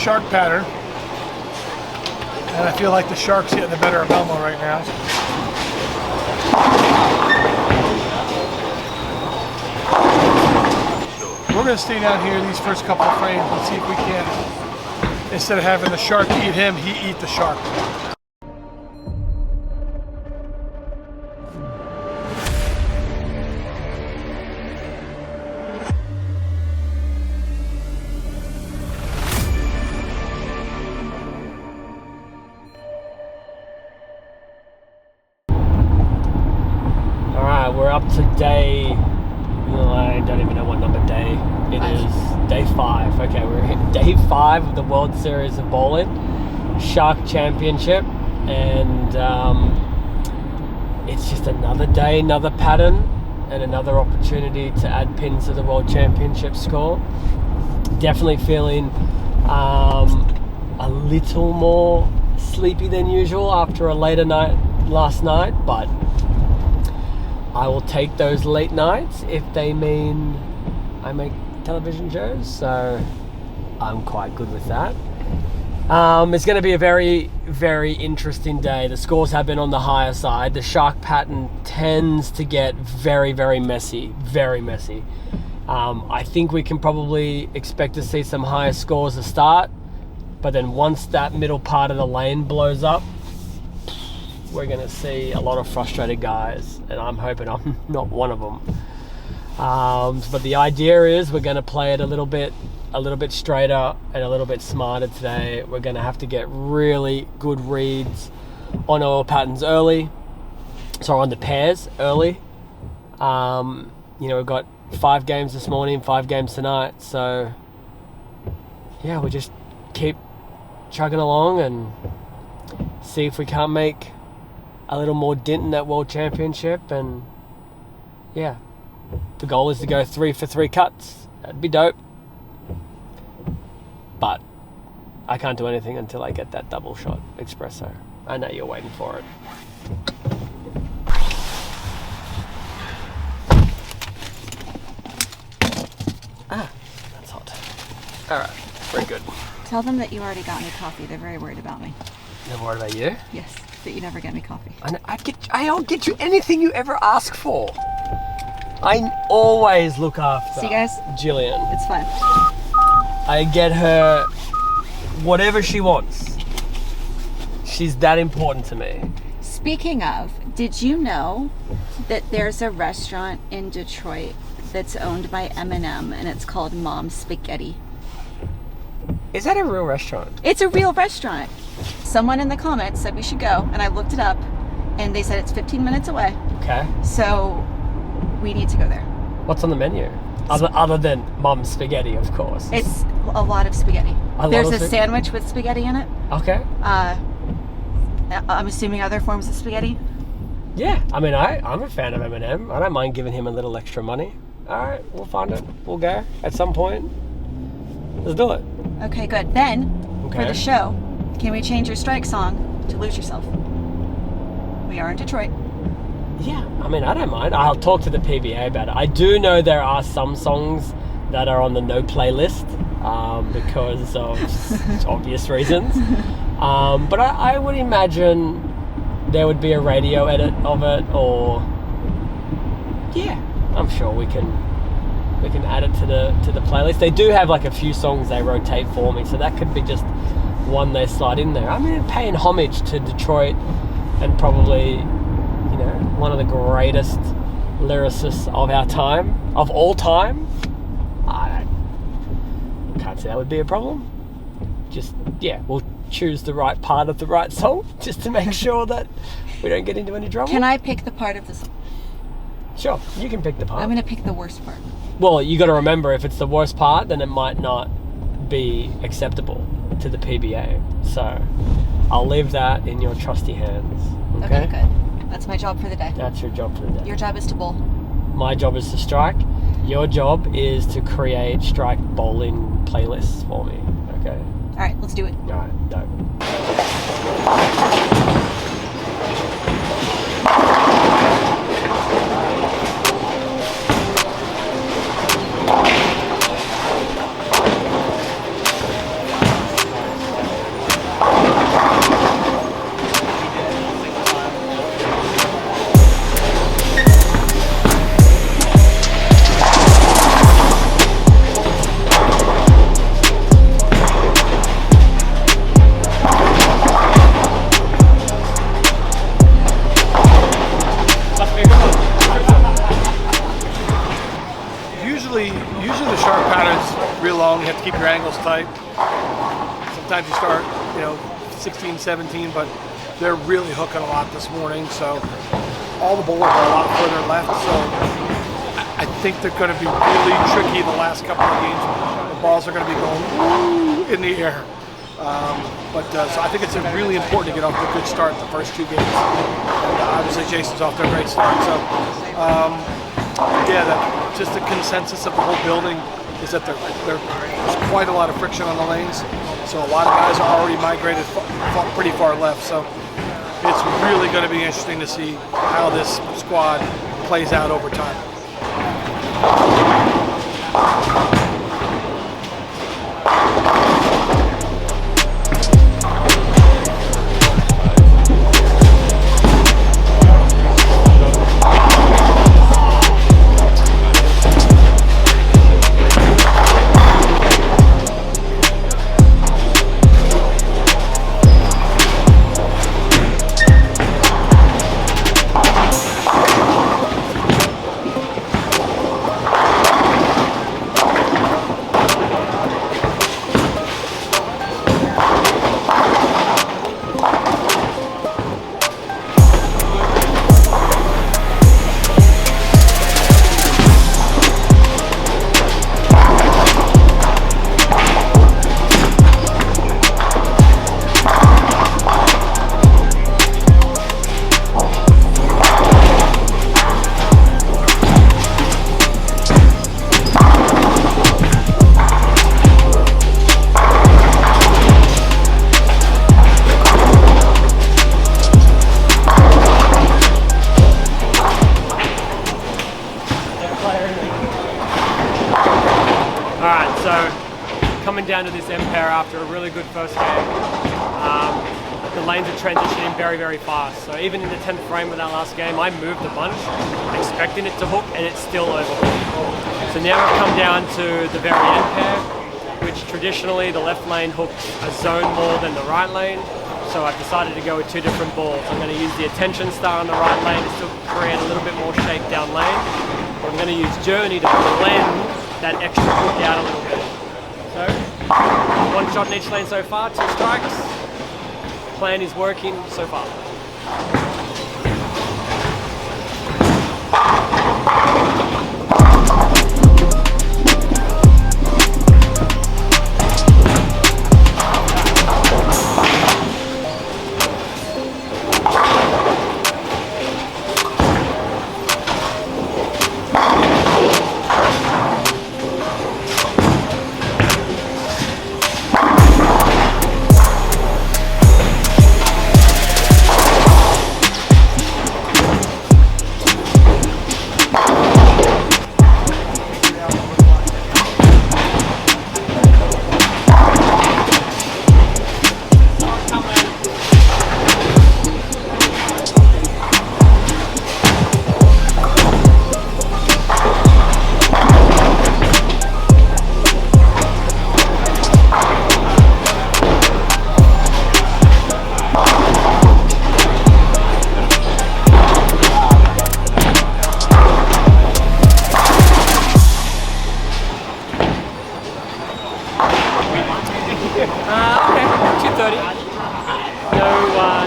shark pattern. And I feel like the shark's getting the better of Belmo right now. We're going to stay down here these first couple of frames and see if we can, instead of having the shark eat him, he eat the shark. We're up to day, I don't even know what number day it is. Day 5. Okay, we're at day 5 of the World Series of Bowling Shark Championship, and it's just another day, another pattern, and another opportunity to add pins to the World Championship score. Definitely feeling a little more sleepy than usual after a later night last night, but I will take those late nights if they mean I make television shows, so I'm quite good with that. It's going to be a very, very interesting day. The scores have been on the higher side. The shark pattern tends to get very, very messy, very messy. I think we can probably expect to see some higher scores to start, but then once that middle part of the lane blows up, we're going to see a lot of frustrated guys, and I'm hoping I'm not one of them. But the idea is we're going to play it a little bit straighter and a little bit smarter today. We're going to have to get really good reads on our patterns early, so on the pairs early. We've got 5 games this morning, 5 games tonight, so yeah, we just keep chugging along and see if we can't make a little more dent in that World Championship. And yeah, the goal is to go 3 for 3 cuts. That'd be dope, but I can't do anything until I get that double shot espresso. I know you're waiting for it. That's hot. All right, very good. Tell them that you already got me coffee. They're very worried about me. They're worried about you? Yes, that you never get me coffee. I'll get you anything you ever ask for. I always look after See, guys? Jillian. It's fine. I get her whatever she wants. She's that important to me. Speaking of, did you know that there's a restaurant in Detroit that's owned by M&M, and it's called Mom's Spaghetti? Is that a real restaurant? It's a real restaurant. Someone in the comments said we should go, and I looked it up, and they said it's 15 minutes away. Okay. So we need to go there. What's on the menu? Other than Mom's Spaghetti, of course. It's a lot of spaghetti. There's a sandwich with spaghetti in it. Okay. I'm assuming other forms of spaghetti. Yeah, I mean, I'm a fan of M&M. I don't mind giving him a little extra money. All right, we'll find it. We'll go at some point. Let's do it. Okay, good. Then, for the show, can we change your strike song to Lose Yourself? We are in Detroit. Yeah, I mean, I don't mind. I'll talk to the PBA about it. I do know there are some songs that are on the no playlist because of obvious reasons. But I would imagine there would be a radio edit of it, or yeah, I'm sure we can add it to the playlist. They do have like a few songs they rotate for me, so that could be just one they slide in there. I mean, paying homage to Detroit and probably, one of the greatest lyricists of our time, of all time. I can't see that would be a problem. Just, yeah, we'll choose the right part of the right song just to make sure that we don't get into any trouble. Can I pick the part of the song? Sure, you can pick the part. I'm going to pick the worst part. Well, you got to remember, if it's the worst part, then it might not be acceptable to the PBA. So I'll leave that in your trusty hands. Okay, good. That's my job for the day. That's your job for the day. Your job is to bowl. My job is to strike. Your job is to create strike bowling playlists for me. Okay? All right, let's do it. All right, dope. keep your angles tight. Sometimes you start, 16, 17, but they're really hooking a lot this morning. So all the bowls are a lot further left. So I think they're going to be really tricky the last couple of games. The balls are going to be going in the air. So I think it's really important to get off to a good start the first 2 games. And obviously Jason's off to a great start. So just the consensus of the whole building is that there's quite a lot of friction on the lanes. So a lot of guys are already migrated pretty far left. So it's really going to be interesting to see how this squad plays out over time. Down to this Empire after a really good first game. The lanes are transitioning very, very fast. So even in the 10th frame of that last game, I moved a bunch, expecting it to hook, and it's still overhooked. So now we've come down to the very end pair, which traditionally the left lane hooks a zone more than the right lane. So I've decided to go with 2 different balls. I'm going to use the attention star on the right lane to still create a little bit more shape down lane. But I'm going to use Journey to blend that extra hook out a little bit. So 1 shot in each lane so far, 2 strikes. Plan is working so far.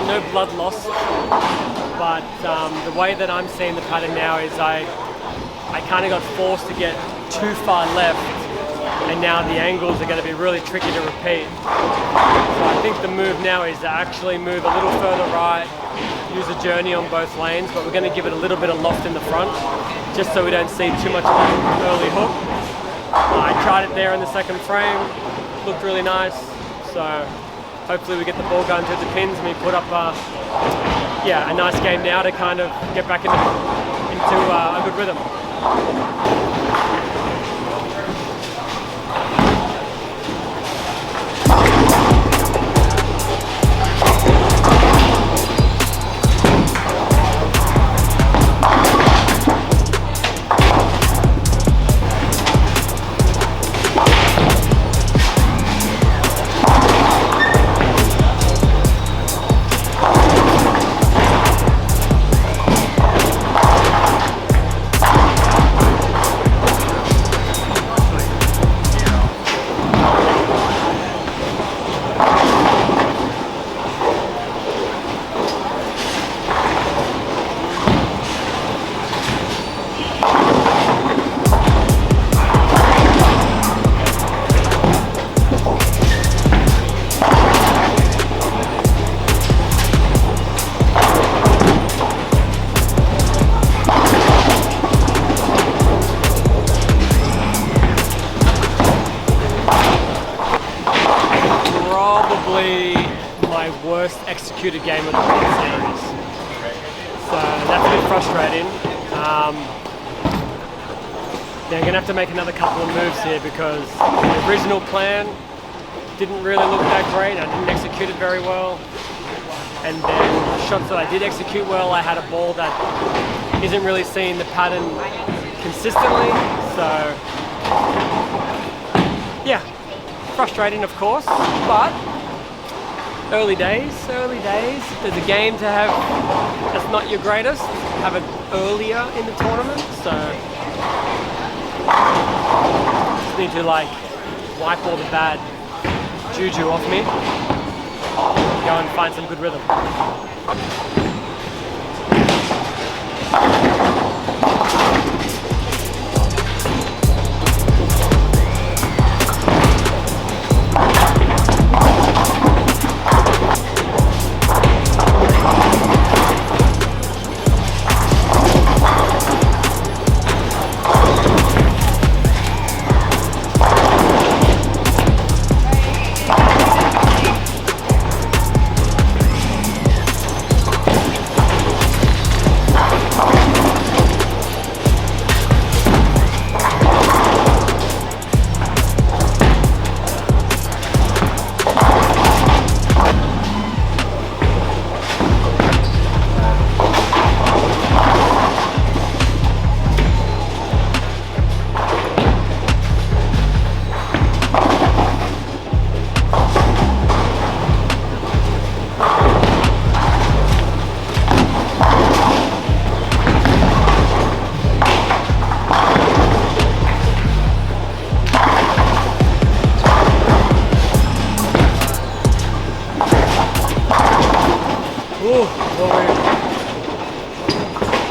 No blood loss, but the way that I'm seeing the pattern now is I kind of got forced to get too far left, and now the angles are going to be really tricky to repeat. So I think the move now is to actually move a little further right, use a Journey on both lanes, but we're going to give it a little bit of loft in the front, just so we don't see too much of an early hook. I tried it there in the 2nd frame, looked really nice, so hopefully we get the ball going through the pins and we put up a nice game now to kind of get back into a good rhythm. my worst executed game of the whole series. So that's a bit frustrating. Yeah, I'm going to have to make another couple of moves here because the original plan didn't really look that great. I didn't execute it very well. And then the shots that I did execute well, I had a ball that isn't really seeing the pattern consistently. So, yeah, frustrating of course, but early days. If there's a game to have that's not your greatest, have it earlier in the tournament. So, just need to like wipe all the bad juju off me. Go and find some good rhythm.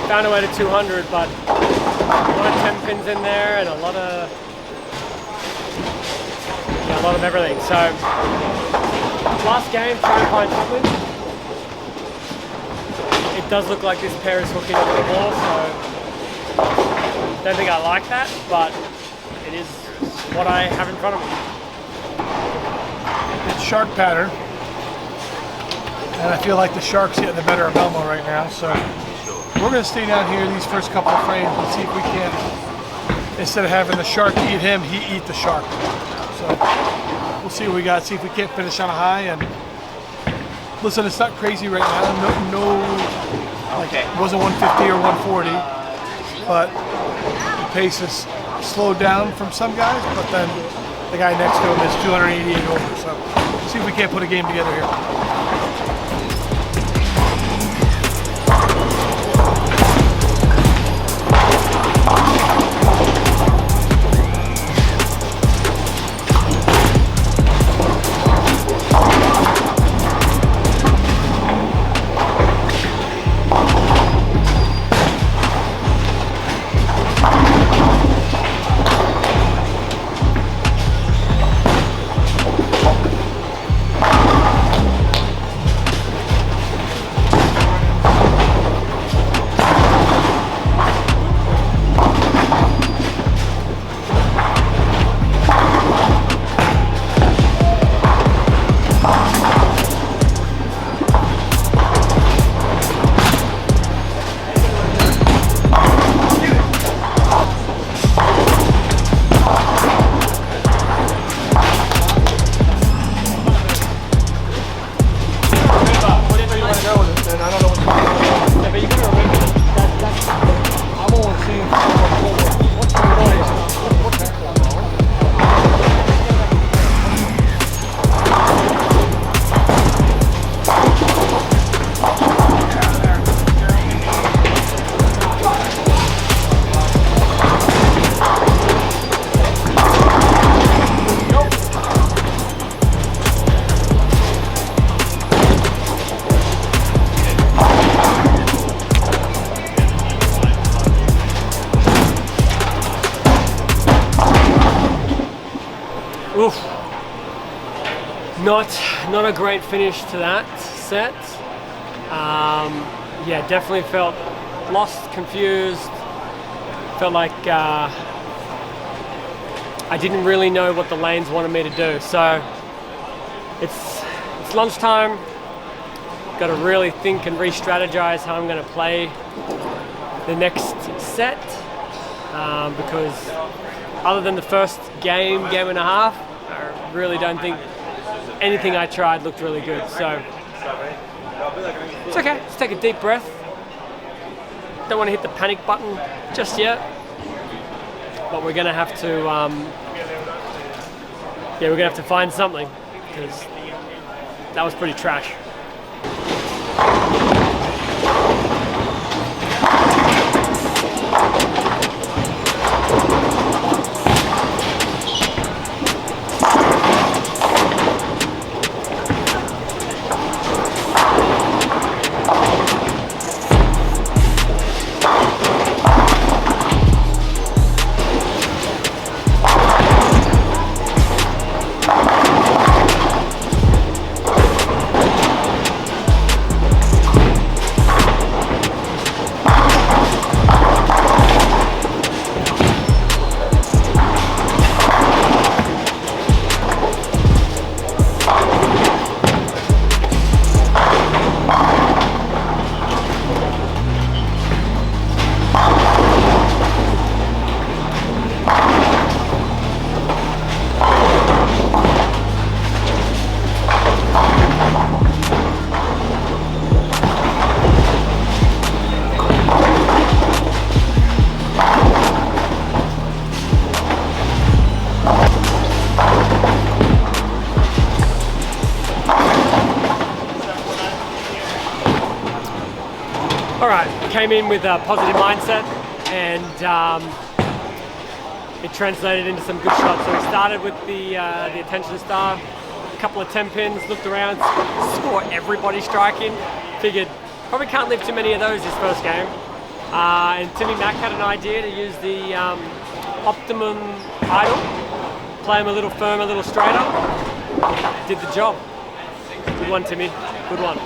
Found a way to 200, but a lot of 10 pins in there and a lot of everything. So last game, try and find something. It does look like this pair is hooking a little more, so don't think I like that, but it is what I have in front of me. It's shark pattern, and I feel like the shark's getting the better of Belmo right now. So we're going to stay down here these first couple of frames and see if we can, instead of having the shark eat him, he eat the shark. So we'll see what we got. See if we can't finish on a high. And listen, it's not crazy right now. No, like it wasn't 150 or 140, but the pace is slowed down from some guys. But then the guy next to him is 288 over. So we'll see if we can't put a game together here. Oof. Not a great finish to that set. Yeah, definitely felt lost, confused. Felt like I didn't really know what the lanes wanted me to do. So it's lunchtime, Got to really think and re-strategize how I'm going to play the next set, because other than the first game and a half, I really don't think anything I tried looked really good. So it's okay. Let's take a deep breath. Don't want to hit the panic button just yet, but we're going to have to, we're going to have to find something, because that was pretty trash. Came in with a positive mindset, and it translated into some good shots. So we started with the attention star, a couple of 10 pins, looked around, saw everybody striking, figured probably can't leave too many of those this first game. And Timmy Mack had an idea to use the optimum idle, play him a little firm, a little straighter. Did the job. Good one, Timmy. Good one.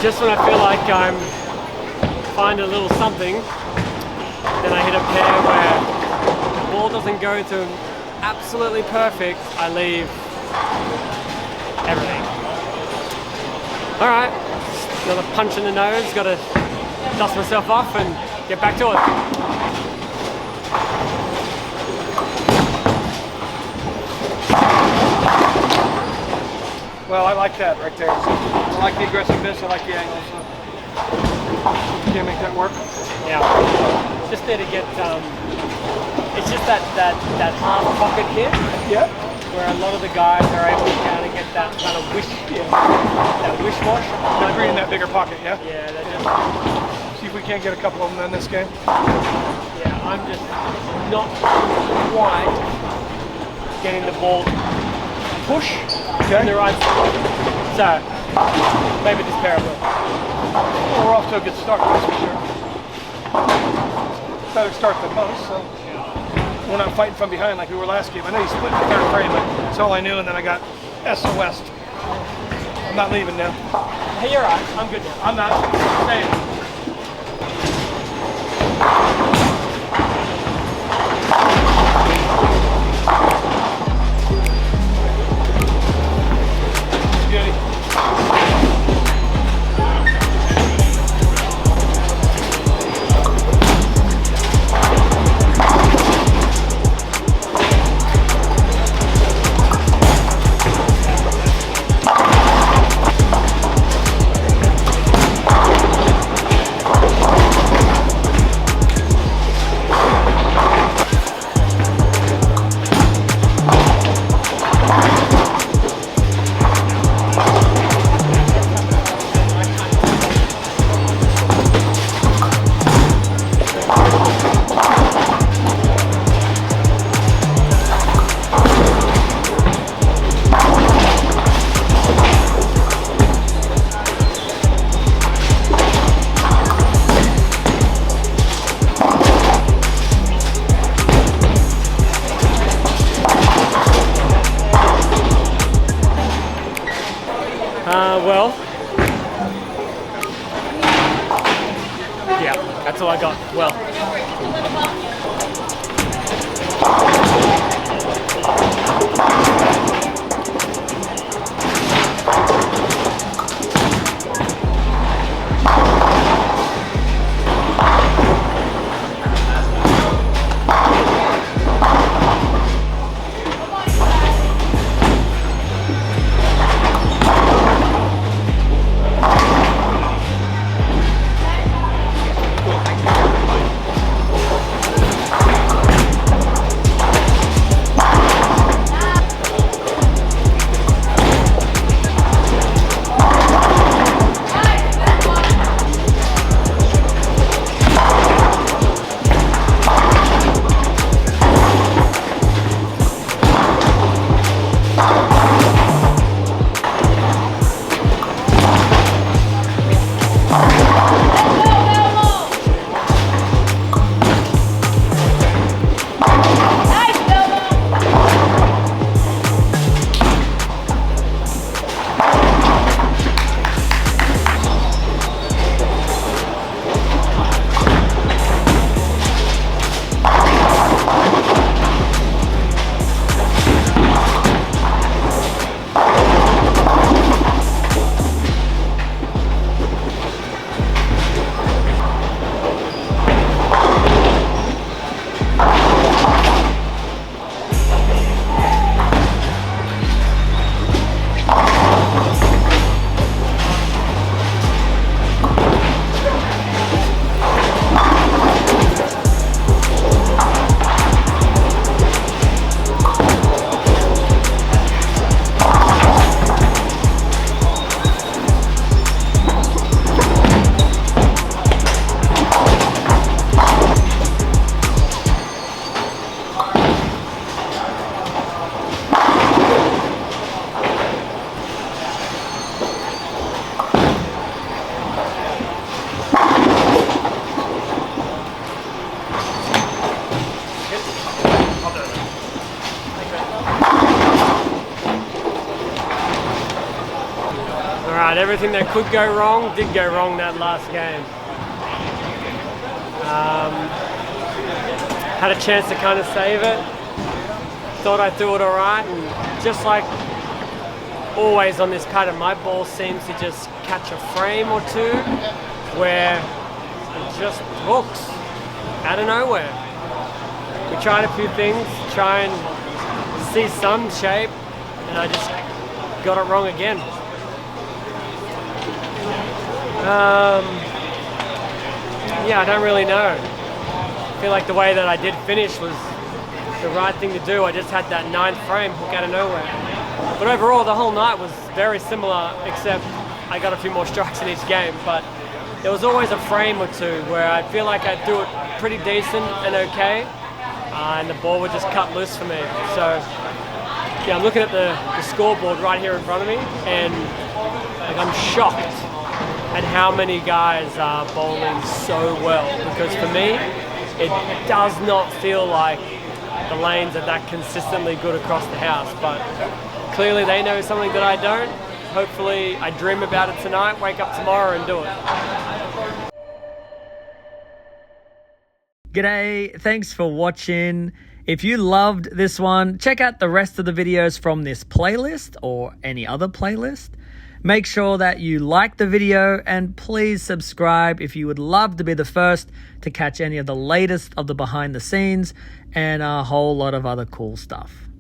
Just when I feel like I'm finding a little something, then I hit a pair where the ball doesn't go to absolutely perfect. I leave everything. All right, another punch in the nose. Got to dust myself off and get back to it. Well, I like that right there. So I like the aggressiveness, I like the angles. So can't make that work. Yeah. Just there to get, it's just that half pocket hit. Yeah. Where a lot of the guys are able to kind of get that kind of that wish wash. Not in that bigger pocket, yeah? Yeah, that just... See if we can't get a couple of them in this game. Yeah, I'm just not quite getting the ball push in the right spot. So, maybe this pair will. Well, we're off to a good start, that's for sure. better start than most, so we're not fighting from behind like we were last game. I know you split the third frame, but that's all I knew, and then I got SOS'd. I'm not leaving now. Hey, you're right. I'm good now. I'm not staying. Well, yeah, that's all I got. Well. Everything that could go wrong did go wrong that last game. Had a chance to kind of save it. Thought I threw it all right, and just like always on this pattern, my ball seems to just catch a frame or two where it just hooks out of nowhere. We tried a few things, try and see some shape, and I just got it wrong again. Yeah, I don't really know. I feel like the way that I did finish was the right thing to do. I just had that 9th frame hook out of nowhere. But overall, the whole night was very similar, except I got a few more strikes in each game. But there was always a frame or two where I feel like I do it pretty decent and okay, and the ball would just cut loose for me. So yeah, I'm looking at the scoreboard right here in front of me, and like I'm shocked at how many guys are bowling so well, because for me, it does not feel like the lanes are that consistently good across the house, but clearly they know something that I don't. Hopefully I dream about it tonight, wake up tomorrow and do it. G'day, thanks for watching. If you loved this one, check out the rest of the videos from this playlist or any other playlist. Make sure that you like the video and please subscribe if you would love to be the first to catch any of the latest of the behind the scenes and a whole lot of other cool stuff.